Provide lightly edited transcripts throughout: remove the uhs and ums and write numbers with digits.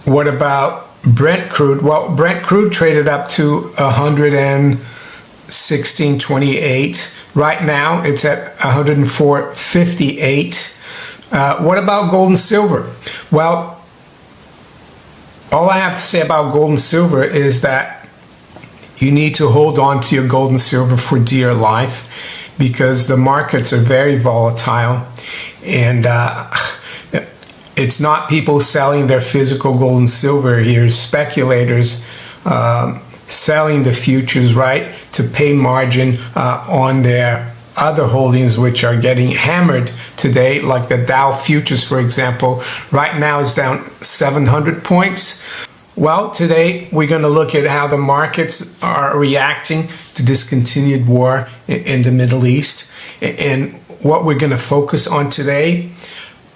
What about Brent crude? Well, Brent crude traded up to 116.28. Right now, it's at 104.58. What about gold and silver? Well, all I have to say about gold and silver is that you need to hold on to your gold and silver for dear life, because the markets are very volatile, and it's not people selling their physical gold and silver. Here's speculators selling the futures, right, to pay margin on their other holdings, which are getting hammered today, like the Dow futures, for example. Right now is down 700 points. Well, today we're going to look at how the markets are reacting to this continued war in the Middle East. And what we're going to focus on today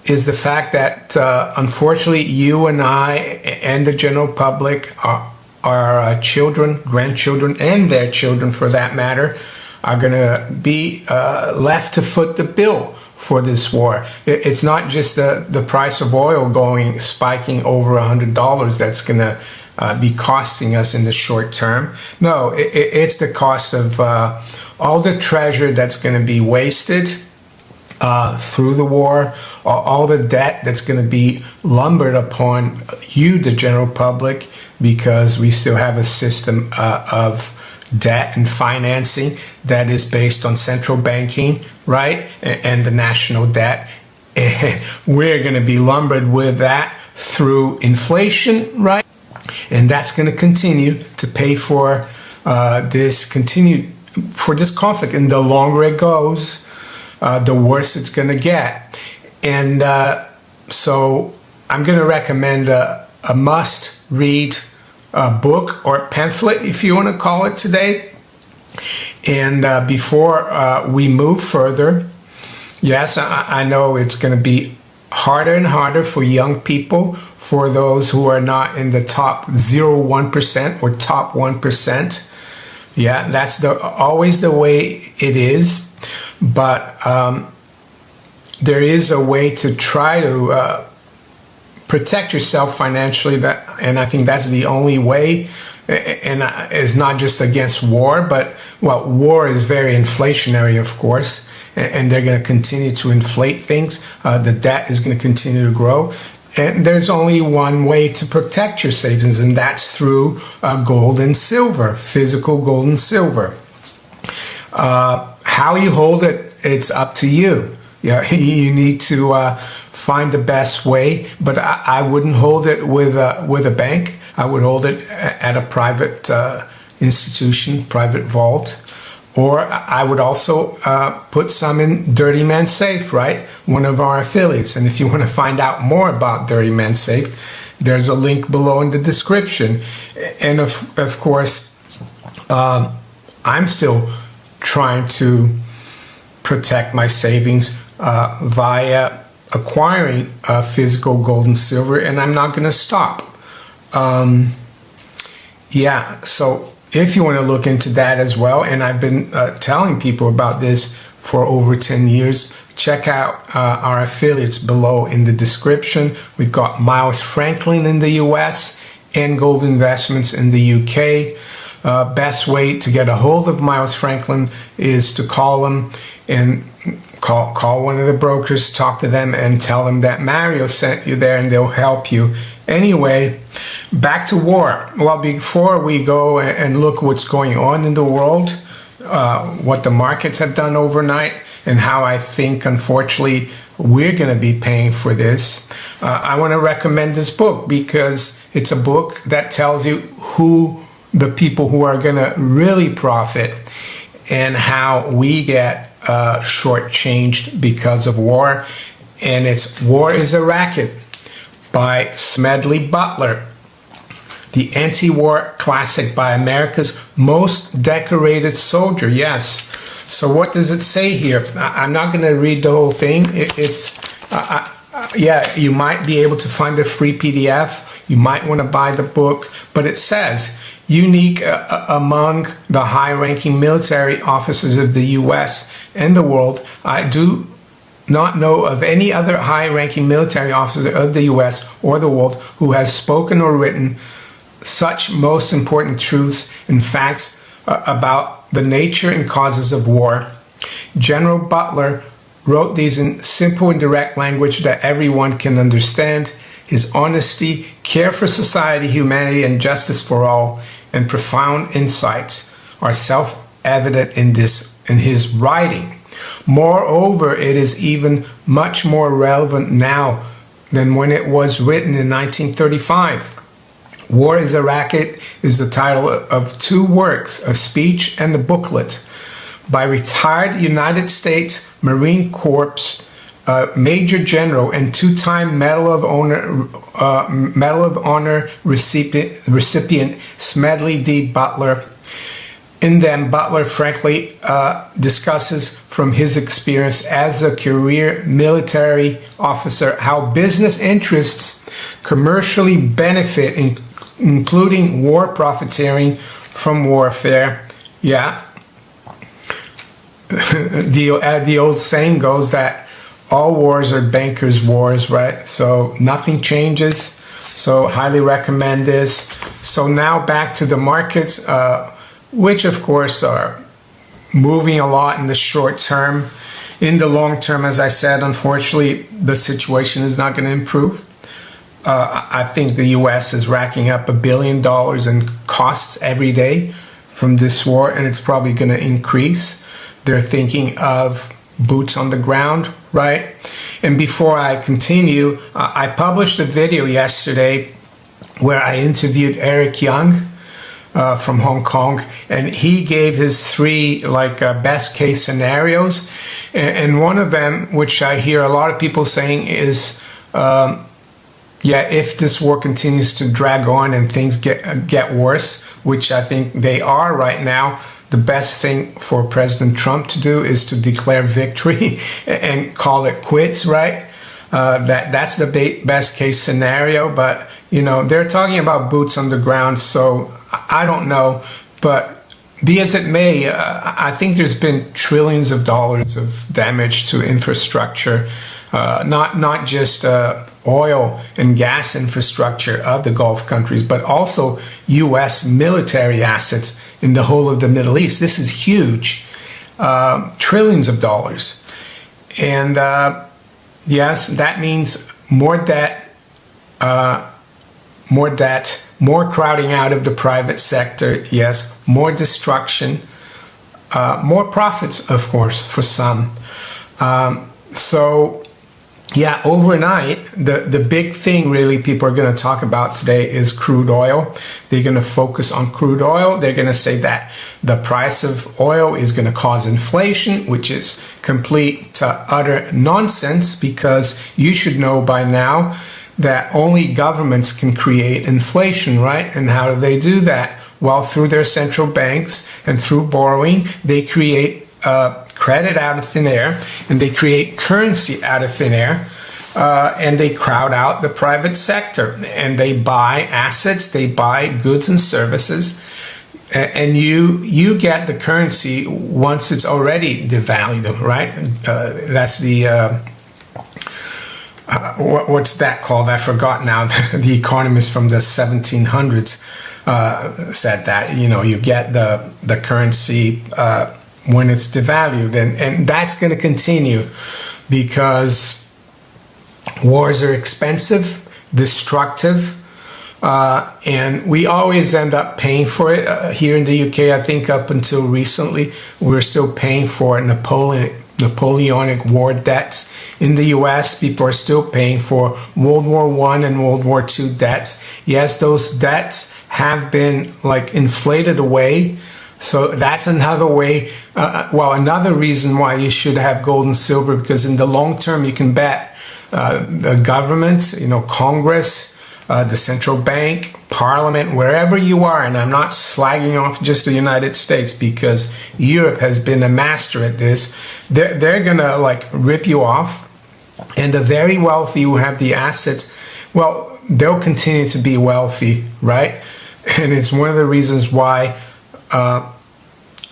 is the fact that unfortunately you and I and the general public, our children, grandchildren, and their children for that matter, are going to be left to foot the bill for this war. It's not just the price of oil spiking over $100 that's going to be costing us in the short term. No, it's the cost of all the treasure that's going to be wasted through the war, all the debt that's going to be lumbered upon you, the general public, because we still have a system of debt and financing that is based on central banking, right, and the national debt. And we're going to be lumbered with that through inflation, right, and that's going to continue to pay for this conflict. And the longer it goes, the worse it's going to get. And so I'm going to recommend a must-read book or pamphlet, if you want to call it, today. And before we move further, yes, I know it's going to be harder and harder for young people, for those who are not in the top 0.1% or top 1%. Yeah, that's always the way it is. But there is a way to try to protect yourself financially, and I think that's the only way. And it's not just against war, but, well, war is very inflationary, of course, and they're going to continue to inflate things. The debt is going to continue to grow. And there's only one way to protect your savings, and that's through gold and silver, physical gold and silver. How you hold it, it's up to you. Yeah, you need to find the best way, but I wouldn't hold it with a bank. I would hold it at a private institution, private vault, or I would also put some in Dirty Man Safe, right? One of our affiliates. And if you want to find out more about Dirty Man Safe, there's a link below in the description. And of course, I'm still trying to protect my savings via acquiring physical gold and silver, and I'm not going to stop. Yeah, so if you want to look into that as well, and I've been telling people about this for over 10 years, check out our affiliates below in the description. We've got Miles Franklin in the US and Gold Investments in the UK. Best way to get a hold of Miles Franklin is to call him and call one of the brokers, talk to them, and tell them that Mario sent you there, and they'll help you. Anyway, back to war. Well, before we go and look what's going on in the world, what the markets have done overnight, and how I think, unfortunately, we're going to be paying for this, I want to recommend this book, because it's a book that tells you who the people who are going to really profit and how we get shortchanged because of war. And it's War is a Racket by Smedley Butler, the anti-war classic by America's most decorated soldier. Yes. So what does it say here? I'm not going to read the whole thing. Yeah, you might be able to find a free PDF. You might want to buy the book, but it says, unique among the high-ranking military officers of the U.S. and the world, I do not know of any other high-ranking military officer of the U.S. or the world who has spoken or written such most important truths and facts about the nature and causes of war. General Butler wrote these in simple and direct language that everyone can understand. His honesty, care for society, humanity, and justice for all, and profound insights are self-evident in his writing. Moreover, it is even much more relevant now than when it was written in 1935. War is a Racket is the title of two works, a speech and a booklet, by retired United States Marine Corps Major General and two-time Medal of Honor recipient Smedley D. Butler. In them, Butler frankly discusses from his experience as a career military officer how business interests commercially benefit, including war profiteering from warfare. Yeah. The old saying goes that all wars are bankers' wars, right? So nothing changes. So highly recommend this. So now back to the markets, which of course are moving a lot in the short term. In the long term, as I said, unfortunately, the situation is not going to improve. I think the U.S. is racking up $1 billion in costs every day from this war, and it's probably going to increase. They're thinking of boots on the ground, right? And before I continue, I published a video yesterday where I interviewed Eric Young from Hong Kong, and he gave his three best case scenarios. And one of them, which I hear a lot of people saying, is if this war continues to drag on and things get worse, which I think they are right now, the best thing for President Trump to do is to declare victory and call it quits, right? That's the best case scenario. But, they're talking about boots on the ground, so I don't know. But be as it may, I think there's been trillions of dollars of damage to infrastructure, not just oil and gas infrastructure of the Gulf countries, but also U.S. military assets in the whole of the Middle East. This is huge, trillions of dollars. And yes, that means more debt, more crowding out of the private sector, yes, more destruction, more profits, of course, for some. Overnight, the big thing really people are going to talk about today is crude oil. They're going to focus on crude oil. They're going to say that the price of oil is going to cause inflation, which is complete to utter nonsense, because you should know by now that only governments can create inflation, right? And how do they do that? Well, through their central banks and through borrowing, they create credit out of thin air, and they create currency out of thin air, and they crowd out the private sector, and they buy assets, they buy goods and services, and you get the currency once it's already devalued, right? That's the what's that called? I forgot now. The economist from the 1700s said that you get the currency when it's devalued, and that's going to continue because wars are expensive, destructive, and we always end up paying for it. Here in the UK, I think up until recently, we're still paying for Napoleonic War debts. In the US, people are still paying for World War I and World War II debts. Yes, those debts have been inflated away. So that's another way, another reason why you should have gold and silver, because in the long term, you can bet the government, Congress, the central bank, Parliament, wherever you are, and I'm not slagging off just the United States because Europe has been a master at this, they're going to rip you off, and the very wealthy who have the assets, well, they'll continue to be wealthy, right? And it's one of the reasons why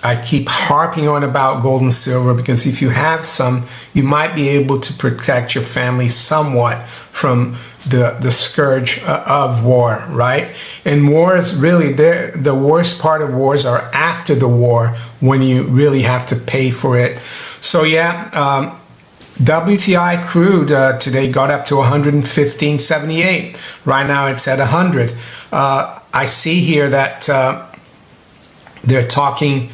I keep harping on about gold and silver because if you have some, you might be able to protect your family somewhat from the scourge of war, right? And wars, really, the worst part of wars are after the war when you really have to pay for it. So yeah, WTI crude today got up to 115.78. Right now it's at 100. I see here that they're talking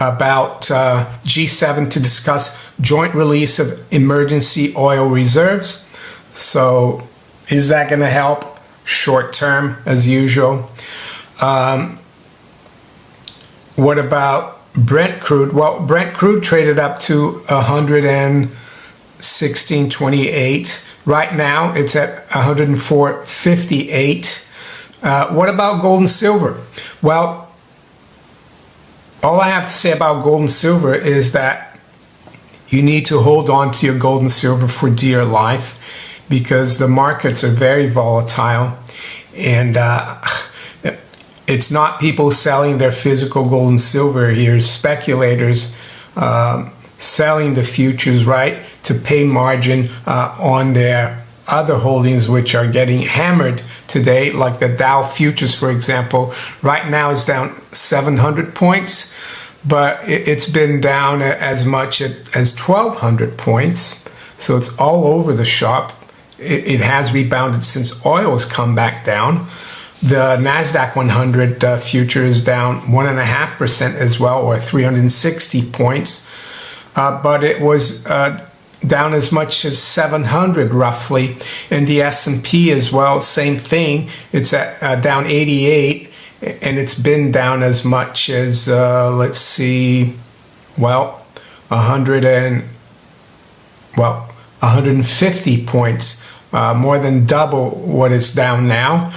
about G7 to discuss joint release of emergency oil reserves. So is that going to help? Short term, as usual. What about Brent crude? Well, Brent crude traded up to 116.28. Right now, it's at 104.58. What about gold and silver? Well, all I have to say about gold and silver is that you need to hold on to your gold and silver for dear life because the markets are very volatile, and it's not people selling their physical gold and silver. Here's speculators selling the futures, right, to pay margin on their other holdings, which are getting hammered today, like the Dow futures, for example. Right now is down 700 points, but it's been down as much as 1,200 points. So it's all over the shop. It has rebounded since oil has come back down. The NASDAQ 100 future is down 1.5% as well, or 360 points. But it was down as much as 700 roughly. And the S&P as well, same thing. It's at down 88, and it's been down as much as, let's see, well, 150 points, more than double what it's down now.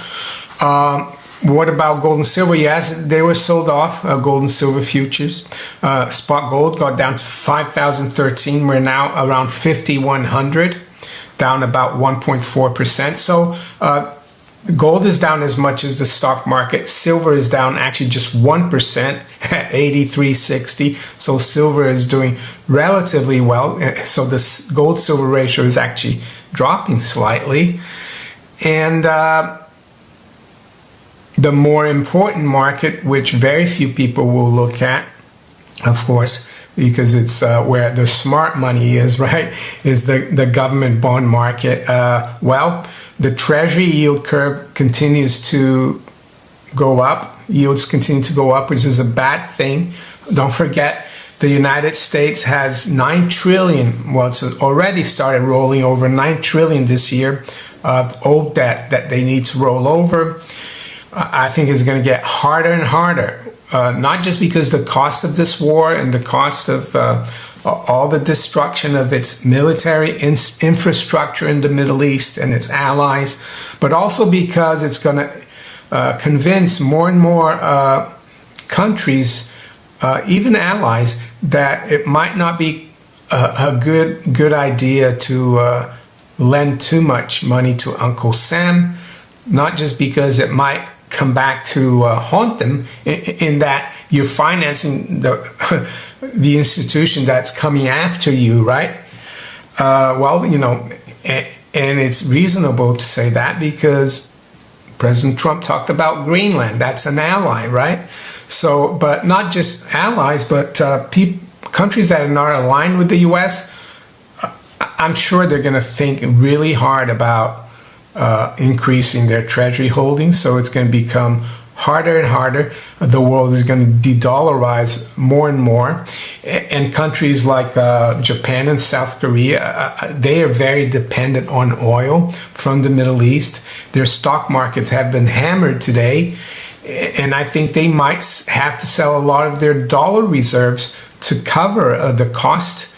What about gold and silver? Yes, they were sold off, gold and silver futures. Spot gold got down to 5,013. We're now around 5,100, down about 1.4%. So gold is down as much as the stock market. Silver is down actually just 1% at 83.60. So silver is doing relatively well. So the gold-silver ratio is actually dropping slightly. And the more important market, which very few people will look at, of course, because it's where the smart money is, right, is the government bond market. Well, the Treasury yield curve continues to go up. Yields continue to go up, which is a bad thing. Don't forget, the United States has $9 trillion, well, it's already started rolling over $9 trillion this year of old debt that they need to roll over. I think it's going to get harder and harder, not just because the cost of this war and the cost of all the destruction of its military infrastructure in the Middle East and its allies, but also because it's going to convince more and more countries, even allies, that it might not be a good idea to lend too much money to Uncle Sam, not just because it might come back to haunt them in that you're financing the institution that's coming after you, right? Well, you know, and it's reasonable to say that because President Trump talked about Greenland. That's an ally, right? So, but not just allies, but countries that are not aligned with the U.S., I'm sure they're going to think really hard about increasing their treasury holdings. So it's going to become harder and harder. The world is going to de-dollarize more and more. And countries like Japan and South Korea, they are very dependent on oil from the Middle East. Their stock markets have been hammered today. And I think they might have to sell a lot of their dollar reserves to cover the cost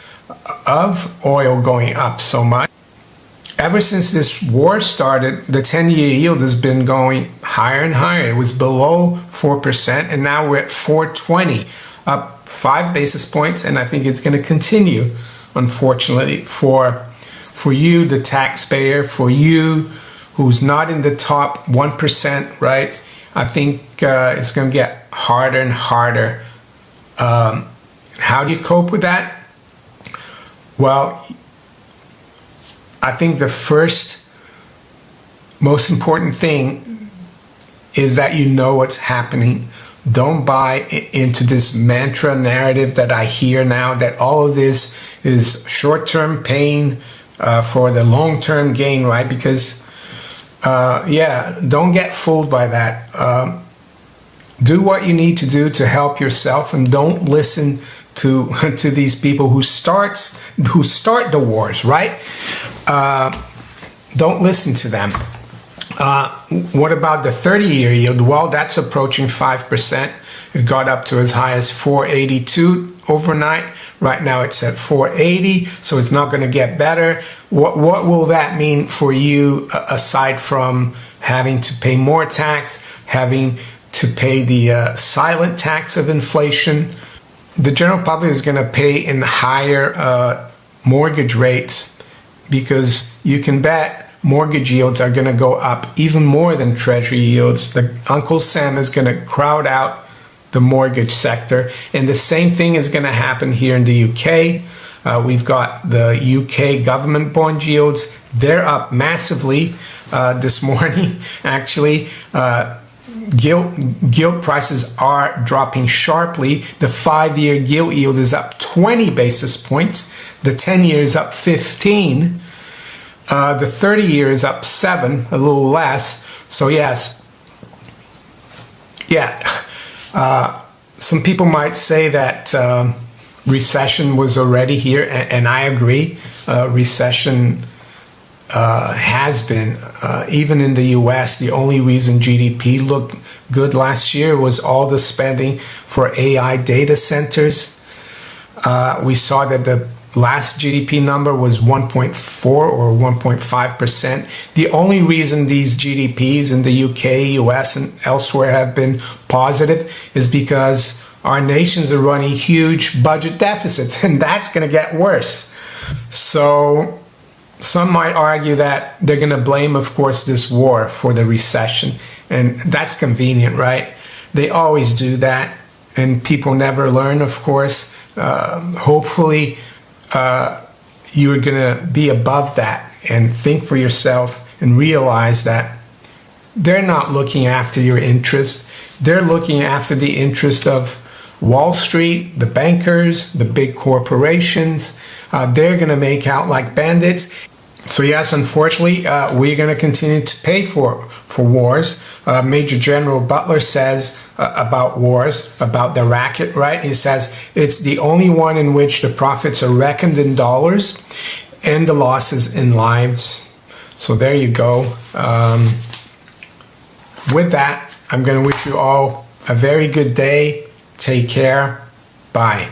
of oil going up so much. Ever since this war started, the 10-year yield has been going higher and higher. It was below 4%, and now we're at 4.20, up 5 basis points, and I think it's going to continue, unfortunately, for you, the taxpayer, for you who's not in the top 1%, right? I think it's going to get harder and harder How do you cope with that? Well, I think the first most important thing is that you know what's happening. Don't buy into this mantra narrative that I hear now, that all of this is short-term pain for the long-term gain, right? Because, don't get fooled by that. Do what you need to do to help yourself, and don't listen to these people who start the wars, right? Don't listen to them. What about the 30-year yield? Well, that's approaching 5%. It got up to as high as 482 overnight. Right now it's at 480, so it's not going to get better. What will that mean for you, aside from having to pay more tax, having to pay the silent tax of inflation? The general public is going to pay in higher mortgage rates, because you can bet mortgage yields are going to go up even more than treasury yields. The Uncle Sam is going to crowd out the mortgage sector, and the same thing is going to happen here in the UK. We've got the UK government bond yields. They're up massively this morning, actually. Gilt prices are dropping sharply. The 5-year gilt yield is up 20 basis points. The 10-year is up 15. The 30-year is up 7, a little less. So yes, some people might say that recession was already here, and I agree. Recession has been, even in the US. The only reason GDP looked good last year was all the spending for AI data centers. We saw that the last GDP number was 1.4 or 1.5%. The only reason these GDPs in the UK, US, and elsewhere have been positive is because our nations are running huge budget deficits, and that's going to get worse. So some might argue that they're going to blame, of course, this war for the recession, and that's convenient, right? They always do that, and people never learn, of course. Hopefully, you're going to be above that and think for yourself and realize that they're not looking after your interest. They're looking after the interest of Wall Street, the bankers, the big corporations. They're going to make out like bandits. So yes, unfortunately, we're going to continue to pay for wars. Major General Butler says about wars, about the racket, right? He says it's the only one in which the profits are reckoned in dollars and the losses in lives. So there you go. With that, I'm going to wish you all a very good day. Take care. Bye.